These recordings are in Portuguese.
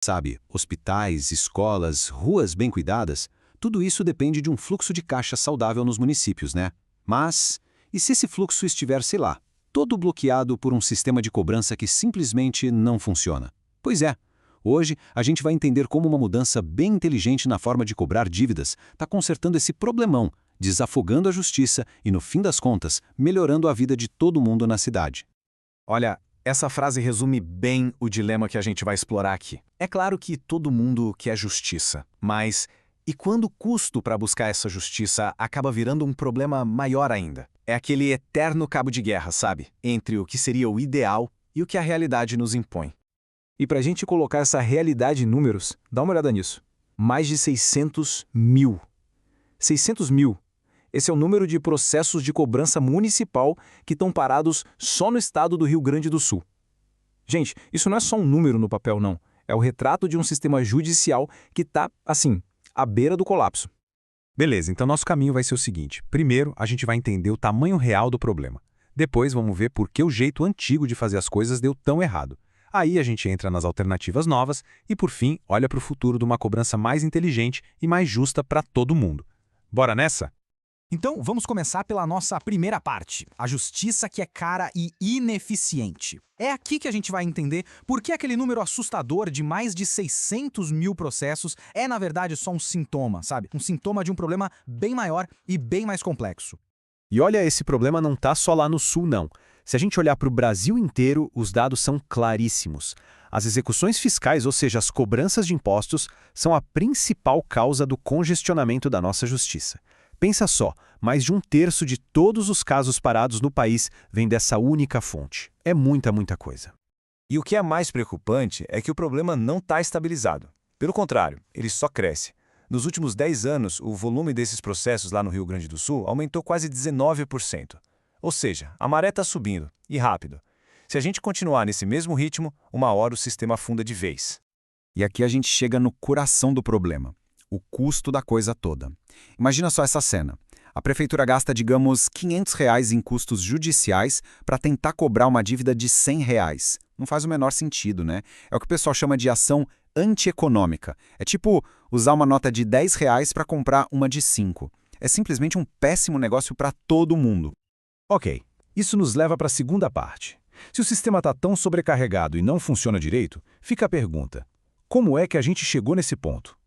Sabe, hospitais, escolas, ruas bem cuidadas, tudo isso depende de um fluxo de caixa saudável nos municípios, né? Mas, e se esse fluxo estiver, sei lá, todo bloqueado por um sistema de cobrança que simplesmente não funciona? Pois é, hoje a gente vai entender como uma mudança bem inteligente na forma de cobrar dívidas está consertando esse problemão, desafogando a justiça e, no fim das contas, melhorando a vida de todo mundo na cidade. Olha, essa frase resume bem o dilema que a gente vai explorar aqui. É claro que todo mundo quer justiça, mas e quando o custo para buscar essa justiça acaba virando um problema maior ainda? É aquele eterno cabo de guerra, sabe? Entre o que seria o ideal e o que a realidade nos impõe. E para a gente colocar essa realidade em números, dá uma olhada nisso. Mais de 600 mil. 600 mil. Esse é o número de processos de cobrança municipal que estão parados só no estado do Rio Grande do Sul. Gente, isso não é só um número no papel, não. É o retrato de um sistema judicial que está, assim, à beira do colapso. Beleza, então nosso caminho vai ser o seguinte. Primeiro, a gente vai entender o tamanho real do problema. Depois, vamos ver por que o jeito antigo de fazer as coisas deu tão errado. Aí a gente entra nas alternativas novas e, por fim, olha para o futuro de uma cobrança mais inteligente e mais justa para todo mundo. Bora nessa? Então, vamos começar pela nossa primeira parte, a justiça que é cara e ineficiente. É aqui que a gente vai entender por que aquele número assustador de mais de 600 mil processos é, na verdade, só um sintoma, sabe? Um sintoma de um problema bem maior e bem mais complexo. E olha, esse problema não está só lá no Sul, não. Se a gente olhar para o Brasil inteiro, os dados são claríssimos. As execuções fiscais, ou seja, as cobranças de impostos, são a principal causa do congestionamento da nossa justiça. Pensa só, mais de um terço de todos os casos parados no país vem dessa única fonte. É muita coisa. E o que é mais preocupante é que o problema não está estabilizado. Pelo contrário, ele só cresce. Nos últimos 10 anos, o volume desses processos lá no Rio Grande do Sul aumentou quase 19%. Ou seja, a maré está subindo, e rápido. Se a gente continuar nesse mesmo ritmo, uma hora o sistema afunda de vez. E aqui a gente chega no coração do problema, o custo da coisa toda. Imagina só essa cena. A prefeitura gasta, digamos, R$ 500 em custos judiciais para tentar cobrar uma dívida de R$ 100. Não faz o menor sentido, né? É o que o pessoal chama de ação antieconômica. É tipo usar uma nota de R$ 10 para comprar uma de 5. É simplesmente um péssimo negócio para todo mundo. Ok, isso nos leva para a segunda parte. Se o sistema está tão sobrecarregado e não funciona direito, fica a pergunta: como é que a gente chegou nesse ponto?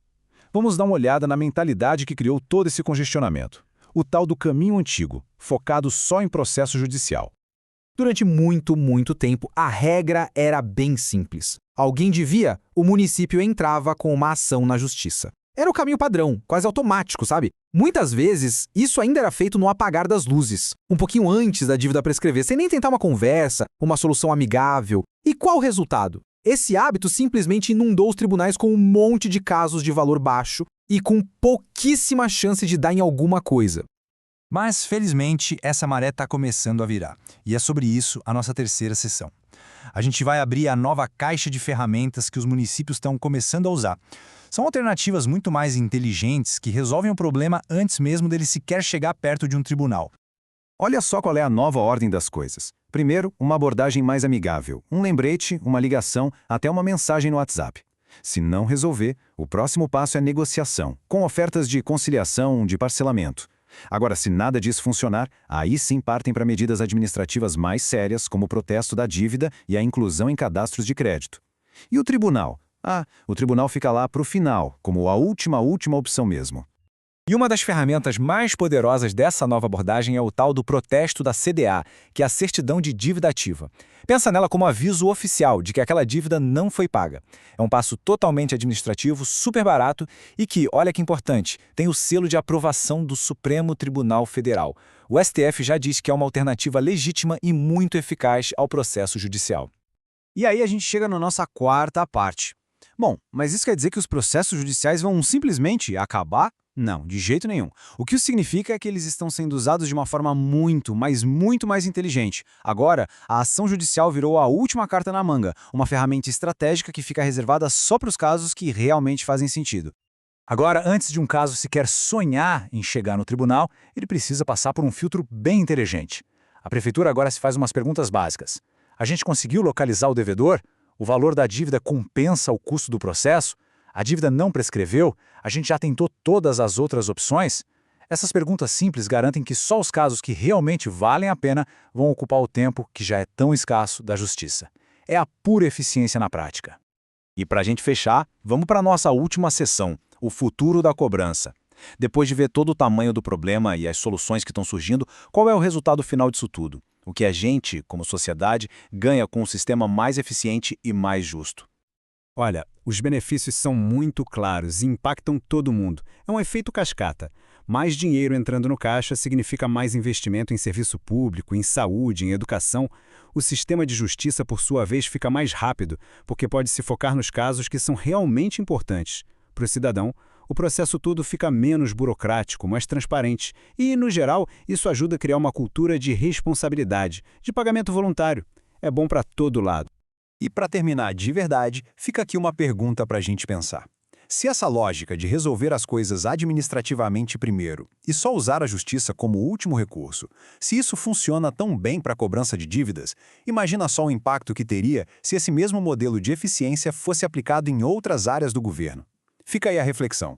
Vamos dar uma olhada na mentalidade que criou todo esse congestionamento. O tal do caminho antigo, focado só em processo judicial. Durante muito tempo, a regra era bem simples. Alguém devia, o município entrava com uma ação na justiça. Era o caminho padrão, quase automático, sabe? Muitas vezes, isso ainda era feito no apagar das luzes, um pouquinho antes da dívida prescrever, sem nem tentar uma conversa, uma solução amigável. E qual o resultado? Esse hábito simplesmente inundou os tribunais com um monte de casos de valor baixo e com pouquíssima chance de dar em alguma coisa. Mas, felizmente, essa maré está começando a virar. E é sobre isso a nossa terceira sessão. A gente vai abrir a nova caixa de ferramentas que os municípios estão começando a usar. São alternativas muito mais inteligentes que resolvem o problema antes mesmo dele sequer chegar perto de um tribunal. Olha só qual é a nova ordem das coisas. Primeiro, uma abordagem mais amigável. Um lembrete, uma ligação, até uma mensagem no WhatsApp. Se não resolver, o próximo passo é negociação, com ofertas de conciliação, de parcelamento. Agora, se nada disso funcionar, aí sim partem para medidas administrativas mais sérias, como o protesto da dívida e a inclusão em cadastros de crédito. E o tribunal? O tribunal fica lá para o final, como a última opção mesmo. E uma das ferramentas mais poderosas dessa nova abordagem é o tal do protesto da CDA, que é a certidão de dívida ativa. Pensa nela como aviso oficial de que aquela dívida não foi paga. É um passo totalmente administrativo, super barato e que, olha que importante, tem o selo de aprovação do Supremo Tribunal Federal. O STF já diz que é uma alternativa legítima e muito eficaz ao processo judicial. E aí a gente chega na nossa quarta parte. Bom, mas isso quer dizer que os processos judiciais vão simplesmente acabar? Não, de jeito nenhum. O que isso significa é que eles estão sendo usados de uma forma muito mais inteligente. Agora, a ação judicial virou a última carta na manga, uma ferramenta estratégica que fica reservada só para os casos que realmente fazem sentido. Agora, antes de um caso sequer sonhar em chegar no tribunal, ele precisa passar por um filtro bem inteligente. A prefeitura agora se faz umas perguntas básicas. A gente conseguiu localizar o devedor? O valor da dívida compensa o custo do processo? A dívida não prescreveu? A gente já tentou todas as outras opções? Essas perguntas simples garantem que só os casos que realmente valem a pena vão ocupar o tempo que já é tão escasso da justiça. É a pura eficiência na prática. E para a gente fechar, vamos para a nossa última sessão, o futuro da cobrança. Depois de ver todo o tamanho do problema e as soluções que estão surgindo, qual é o resultado final disso tudo? O que a gente, como sociedade, ganha com um sistema mais eficiente e mais justo? Olha, os benefícios são muito claros e impactam todo mundo. É um efeito cascata. Mais dinheiro entrando no caixa significa mais investimento em serviço público, em saúde, em educação. O sistema de justiça, por sua vez, fica mais rápido, porque pode se focar nos casos que são realmente importantes. Para o cidadão, o processo todo fica menos burocrático, mais transparente e, no geral, isso ajuda a criar uma cultura de responsabilidade, de pagamento voluntário. É bom para todo lado. E para terminar de verdade, fica aqui uma pergunta para a gente pensar. Se essa lógica de resolver as coisas administrativamente primeiro e só usar a justiça como último recurso, se isso funciona tão bem para a cobrança de dívidas, imagina só o impacto que teria se esse mesmo modelo de eficiência fosse aplicado em outras áreas do governo. Fica aí a reflexão.